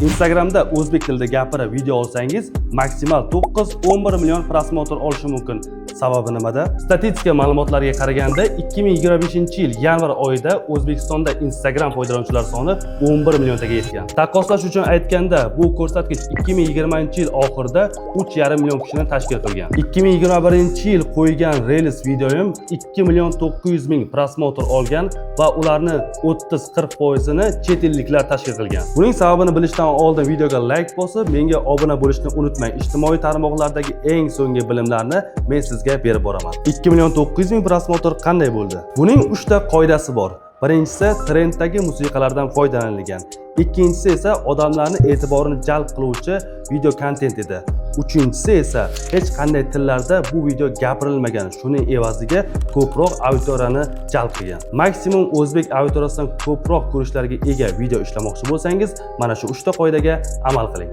Instagramda o'zbek tilida gapirib video olsangiz, maksimal 9-11 million prosmotr olishi mumkin. Sababi nimada? Statistika ma'lumotlariga qaraganda 2025-yil yanvar oyida O'zbekistonda Instagram foydalanuvchilar soni 11 milliontaga yetgan. Taqqoslash uchun aytganda, bu ko'rsatkich 2020-yil oxirida 3,5 million kishini tashkil qilgan. 2021-yil qo'ygan Reels videoyim 2,900,000 prosmotr olgan va ularni 30-40%ni chet elliklar tashkil qilgan. Buning sababini bilishdan oldin videoga like bosib, menga obuna bo'lishni unutmang. Ijtimoiy tarmoqlardagi eng so'nggi bilimlarni men sizga berib boraman. 2,900,000 prosmotr qanday bo'ldi? Buning 3 ta qoidasi bor. Birinchisi trenddagi musiqalardan foydalanilgan. Ikkinchisi esa odamlarning e'tiborini jalb qiluvchi video kontent edi. Uchinchisi esa hech qanday tillarda bu video gapirilmagan. Shuning evaziga ko'proq auditoriyani jalb qilgan. Maksimum o'zbek auditoriyasidan ko'proq ko'rishlarga ega video ishlamoqchi bo'lsangiz, mana shu 3 ta qoidaga amal qiling.